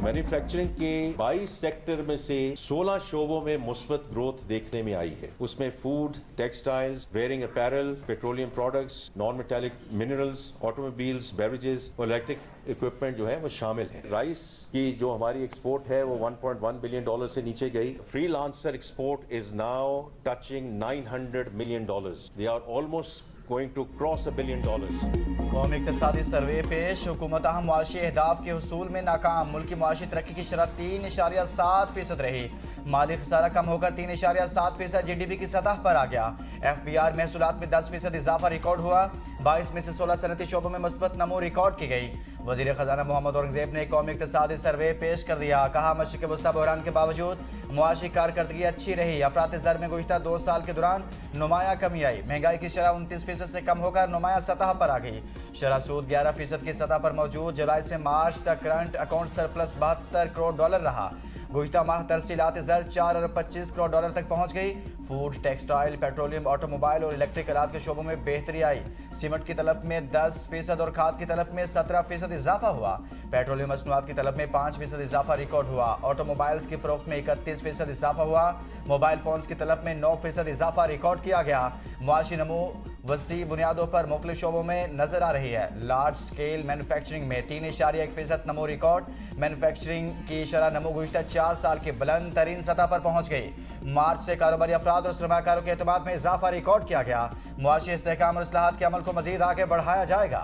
Manufacturing के 22 sector में से 16 शोबों में मुस्बत ग्रोथ देखने में आई है। उसमें food, textiles, wearing apparel, petroleum products, non metallic minerals, automobiles, beverages और इलेक्ट्रिक इक्विपमेंट जो है वो शामिल है। राइस की जो हमारी एक्सपोर्ट है वो $1.1 बिलियन से नीचे गई। Freelancer export is now touching $900 million. They are almost going to cross $1 billion. कौमी इक़्तिसादी सर्वे पेश, हुकूमत अहम मुआशी अहदाफ के हसूल में नाकाम। मुल्की मुआशी तरक्की की शरह 3.7% रही। माली खसारा कम होकर 3.7% GDP की सतह पर आ गया। FBR महसूलात में 10% इजाफा रिकॉर्ड हुआ। 22 में से 16 सनती शोबों में मुस्बत नमो रिकॉर्ड की गई। वज़ीर ख़जाना मोहम्मद औरंगज़ेब ने कौमी इक़्तिसादी सर्वे पेश कर दिया। कहा, मशरिक़ वस्ता बहरान के बावजूद मुआशी कारकर्दगी अच्छी रही। अफरात दर में गुज़िश्ता 2 साल के दौरान नुमाया कमी आई। महंगाई की शरह 29% से कम होकर नुमाया सतह पर आ गई। शरह सूद 11% की सतह पर मौजूद। जुलाई से मार्च तक करंट अकाउंट सरप्लस $72 करोड़ रहा। गुज़िश्ता माह तरसीलात ज़र $4.25 करोड़ तक पहुँच गई। फूड, टेक्सटाइल, पेट्रोलियम, ऑटोमोबाइल और इलेक्ट्रिक आलात के शोबों में बेहतरी आई। सीमेंट की तलब में 10% और खाद की तलब में 17% इजाफा हुआ। पेट्रोलियम मसनूआत की तलब में 5% इजाफा रिकॉर्ड हुआ। ऑटोमोबाइल्स की फरोख्त में 31% इजाफा हुआ। मोबाइल फोन्स की तलब में 9% इजाफा रिकॉर्ड किया गया। मुआशी नमू वसी बुनियादों पर मुख्तलिफ शोबों में नजर आ रही है। लार्ज स्केल मैन्युफैक्चरिंग में 3.1% नमो रिकॉर्ड। मैन्युफैक्चरिंग की शरह नमो गुज़िश्ता 4 साल की बुलंद तरीन सतह पर पहुंच गई। मार्च से कारोबारी अफराद और सरमाकारों के एतमाद में इजाफा रिकॉर्ड किया गया। मुआशी इस्तेहकाम और इस्लाहात के अमल को मजीद आगे बढ़ाया जाएगा।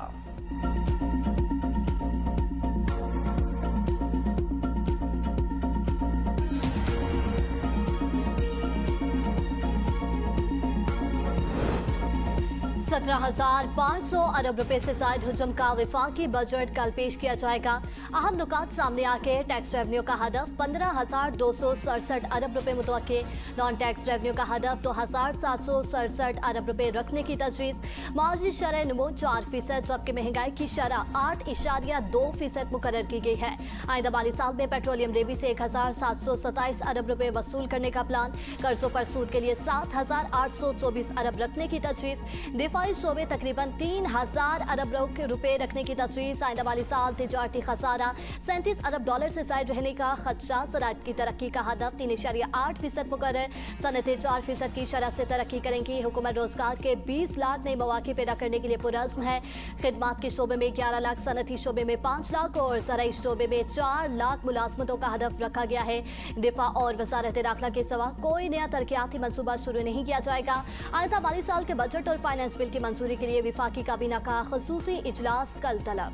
$17,500 अरब रुपए से जायद हुजम का विफाकी बजट कल पेश किया जाएगा। अहम नुकात सामने आके टैक्स रेवन्यू का हदफ 15,267 अरब रुपए मुतवक्के। नॉन टैक्स रेवन्यू का हदफ 2,767 अरब रुपए रखने की तजवीज़। माजी शरह नमो 4%, जबकि महंगाई की शरह 8.2% मुकर्रर की गई है। आइंदा माली साल में पेट्रोलियम लेवी से 1,727 अरब रुपए वसूल करने का प्लान। कर्जों पर सूद के लिए 7,824 अरब रखने की तजवीज़। दिफाई शोबे तकरीबन 3,000 अरब रुपए रखने की तजवीज़। आइंदा माली साल तिजारती खसारा $37 अरब से जायद रहने का खदशा। ज़राअत की तरक्की का हदफ 3.8% मुकर्रर। सनतें 4% की शरह से तरक्की करेंगी। हुकूमत रोजगार के 20 लाख नए मौके पैदा करने के लिए पुरज़्म है। खिदमात के शोबे में 11 लाख, सनती शोबे में 5 लाख और ज़राई शोबे में 4 लाख मुलाजमतों का हदफ रखा गया है। दिफा और वजारत दाखिला के सिवा कोई नया तरक्याती मनसूबा शुरू नहीं किया जाएगा। आइंदा माली साल के बजट और फाइनेंस बिल की मंजूरी के लिए विफाकी काबीना का खसूसी इजलास कल तलब।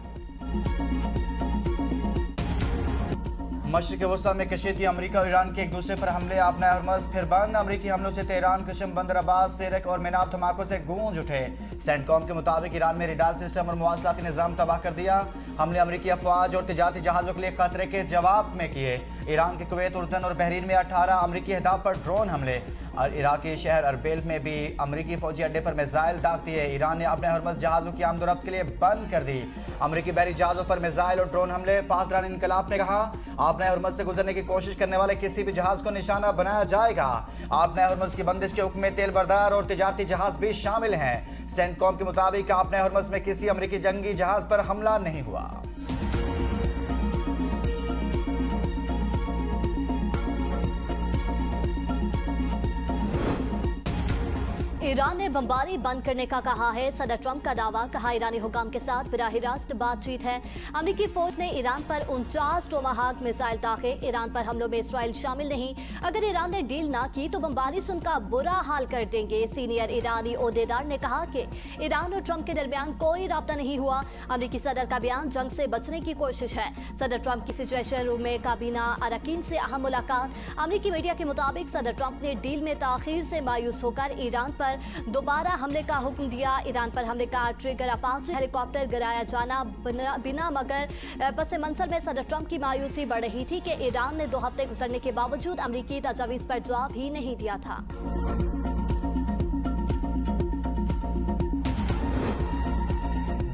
मशरिक़ वस्ता में कशीदगी, अमरीका और ईरान के एक दूसरे पर हमले। आपना हरमज़ फिर बंद। अमरीकी हमलों से तेहरान, कशम, बंदर अब्बास, सेरक और मेनाब धमाकों से गूंज उठे। सेंटकॉम के मुताबिक ईरान में रेडार सिस्टम और मवासलाती निज़ाम तबाह कर दिया। हमले अमरीकी अफवाज और तिजारती जहाज़ों के लिए खतरे के जवाब में किए। ईरान के कुवैत, उर्दन और बहरीन में 18 अमरीकी अहदाफ पर ड्रोन हमले। और इराकी शहर अरबिल में भी अमरीकी फौजी अड्डे पर मिसाइल दाग दिए। ईरान ने अपने हरमज़ जहाज़ों की आमदोरफ्त के लिए बंद कर दी। अमरीकी बहरी जहाज़ों पर मिसाइल और ड्रोन हमले। पासदार इनकलाब ने कहा, आपने हरमज़ से गुजरने की कोशिश करने वाले किसी भी जहाज़ को निशाना बनाया जाएगा। आपने हरमज़ की बंदिश के हुक्म में तेल बरदार और तिजारती जहाज़ भी शामिल हैं। सेंटकॉम के मुताबिक आपने हरमज़ में किसी अमरीकी जंगी जहाज़ पर हमला नहीं हुआ। ईरान ने बमबारी बंद करने का कहा है सदर ट्रंप का दावा। कहा, ईरानी हुकाम के साथ बराह रास्त बातचीत है। अमरीकी फौज ने ईरान पर 49 टोमाहाक मिसाइल दागे। ईरान पर हमलों में इसराइल शामिल नहीं। अगर ईरान ने डील ना की तो बमबारी से उनका बुरा हाल कर देंगे। सीनियर ईरानी ओहदेदार ने कहा कि ईरान और ट्रंप के दरमियान कोई राब्ता नहीं हुआ। अमरीकी सदर का बयान जंग से बचने की कोशिश है। सदर ट्रंप की सिचुएशन रूम में काबीना अरकान से अहम मुलाकात। अमरीकी मीडिया के मुताबिक सदर ट्रंप ने डील में ताखीर से मायूस होकर ईरान पर दोबारा हमले का हुक्म दिया। ईरान पर हमले का ट्रिगर अपाचे हेलीकॉप्टर गिराया जाना बिना मगर पस मंजर में सदर ट्रंप की मायूसी बढ़ रही थी कि ईरान ने 2 हफ्ते गुजरने के बावजूद अमरीकी तजावीज़ पर जवाब ही नहीं दिया था।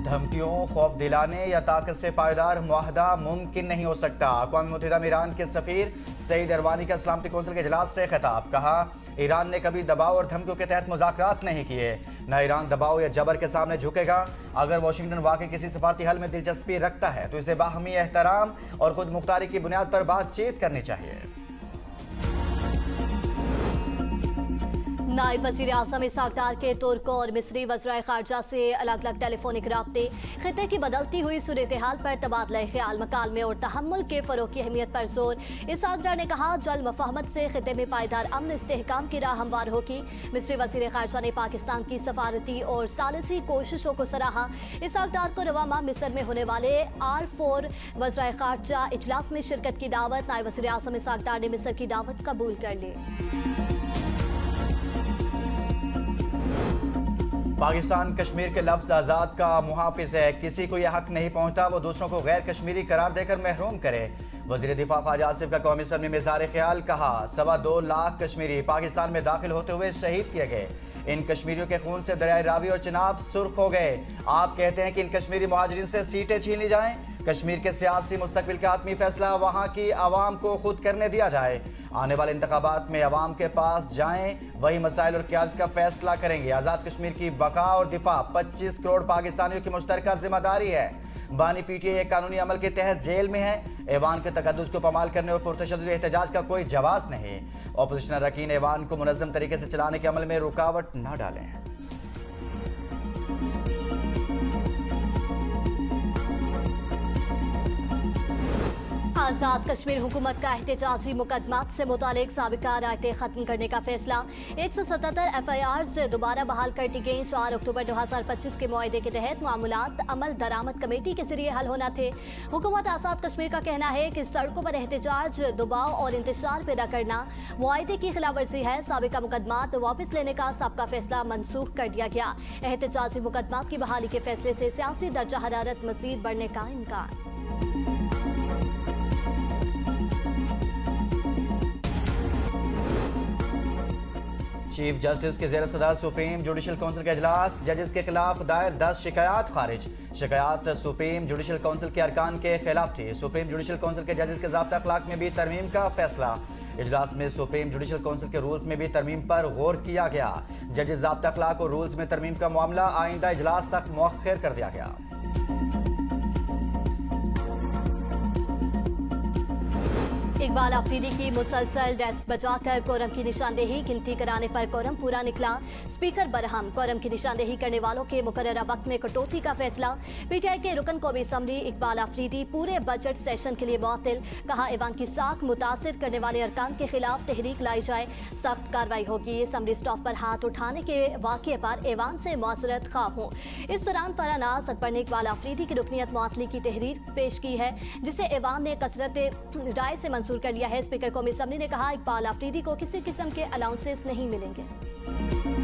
धमकियों, खौफ दिलाने या ताकत से पायदार मुआहदा मुमकिन नहीं हो सकता। अक़वाम मुत्तहिदा में ईरान के सफ़ीर सईद अरवानी का सलामती कौंसिल के इजलास से खिताब। कहा, ईरान ने कभी दबाव और धमकियों के तहत मुज़ाकरात नहीं किए, न ईरान दबाव या जबर के सामने झुकेगा। अगर वाशिंगटन वाकई किसी सफारती हल में दिलचस्पी रखता है तो इसे बाहमी एहतराम और खुद मुख्तारी की बुनियाद पर बातचीत करनी चाहिए। नायब वज़ीर आज़म इसहाक डार के तुर्क और मिस्री वज़राए ख़ारजा से अलग अलग टेलीफोनिक राब्ते, खिते की बदलती हुई सूरत हाल पर तबादला ख्याल, मकालमे और तहम्मुल के फ़रोग़ की अहमियत पर जोर। इसहाक डार ने कहा, जल्द मफ़ाहमत से खिते में पायदार अमन इस्तेहकाम की राह हमवार होगी। मिस्री वज़ीर ख़ारजा ने पाकिस्तान की सफारती और सालिसी कोशिशों को सराहा। इसहाक डार को रवा माह मिस्र में होने वाले R4 वज़राए ख़ारजा इजलास में शिरकत की दावत। नायब वज़ीर आज़म इसहाक डार ने मिस्र की दावत कबूल कर ली। पाकिस्तान कश्मीर के लफ्ज़ आज़ाद का मुहाफिज है। किसी को यह हक नहीं पहुंचता वो दूसरों को गैर कश्मीरी करार देकर महरूम करे। वज़ीर दिफा ख्वाजा आसिफ का कौमी असम्बली में इज़हार ख्याल। कहा, 2.25 लाख कश्मीरी पाकिस्तान में दाखिल होते हुए शहीद किए गए। इन कश्मीरियों के खून से दरियाए रावी और चिनाब सुर्ख हो गए। आप कहते हैं कि इन कश्मीरी मुहाजिरीन से सीटें छीन ली जाएं। कश्मीर के सियासी मुस्तकबिल का आत्मी फैसला वहाँ की आवाम को खुद करने दिया जाए। आने वाले इंतखाबात में आवाम के पास जाएं, वही मसाइल और क़यादत का फैसला करेंगे। आज़ाद कश्मीर की बका और दिफा 25 करोड़ पाकिस्तानियों की मुश्तरका जिम्मेदारी है। बानी PTI एक कानूनी अमल के तहत जेल में है। ऐवान के तकद्दुस को पमाल करने और पुरतशद्दुद एहतजाज का कोई जवाब नहीं। अपोजिशन अरकान ऐवान को मुनज़्ज़म तरीके से चलाने के अमल में रुकावट न डालें। आज़ाद कश्मीर हुकूमत का एहतजाजी मुकदमात से मुतालिक साबिका रायतें खत्म करने का फैसला। 177 FIR से दोबारा बहाल कर दी गई। 4 अक्टूबर 2025 के मुआहदे के तहत मामूलात अमल दरामद कमेटी के जरिए हल होना थे। हुकूमत आज़ाद कश्मीर का कहना है कि सड़कों पर एहतजाज, दबाव और इंतशार पैदा करना मुआहदे की खिलाफवर्जी है। साबिका मुकदमात वापस लेने का सबका फैसला मनसूख कर दिया गया। एहतजाजी मुकदमात की बहाली के फैसले से सियासी दर्जा हरारत मजीद बढ़ने का इम्कान। चीफ जस्टिस के ज़ेर सदर सुप्रीम जुडिशल काउंसिल का इजलास। जजेस के खिलाफ दायर 10 शिकायत खारिज। शिकायत सुप्रीम जुडिशल काउंसिल के अरकान के खिलाफ थी। सुप्रीम जुडिशल काउंसिल के जजेस के ज़ाब्ता अखलाक में भी तरमीम का फैसला। इजलास में सुप्रीम जुडिशल काउंसिल के रूल्स में भी तरमीम पर गौर किया गया। जजेस ज़ाब्ता अखलाक और रूल्स में तरमीम का मामला आइंदा इजलास तक मुअख्खर कर दिया गया। इकबाल आफरीदी की मुसलसल डेस्क बचाकर कोरम की निशानदेही, गिनती कराने पर कोरम पूरा निकला। स्पीकर बरहम, कोरम की निशानदेही करने वालों के मुकर्ररा वक्त में कटौती का फैसला। PTI के रुकन कौमी असम्बली इकबाल आफरीदी पूरे बजट सेशन के लिए मुअत्तल। कहा, ऐवान की साख मुतासिर करने वाले अरकान के खिलाफ तहरीक लाई जाए, सख्त कार्रवाई होगी। असम्बली स्टाफ पर हाथ उठाने के वाक़े पर ऐवान से मुआसरत खा हूँ। इस दौरान फरानाज अकबर ने इकबाल आफरीदी की रुकनीत मुअत्तली की तहरीर पेश की है, जिसे ऐवान ने कसरत राय से मंजूर कर लिया है। स्पीकर कौमी असम्बली ने कहा, इकबाल आफरीदी को किसी किस्म के अलाउंसेस नहीं मिलेंगे।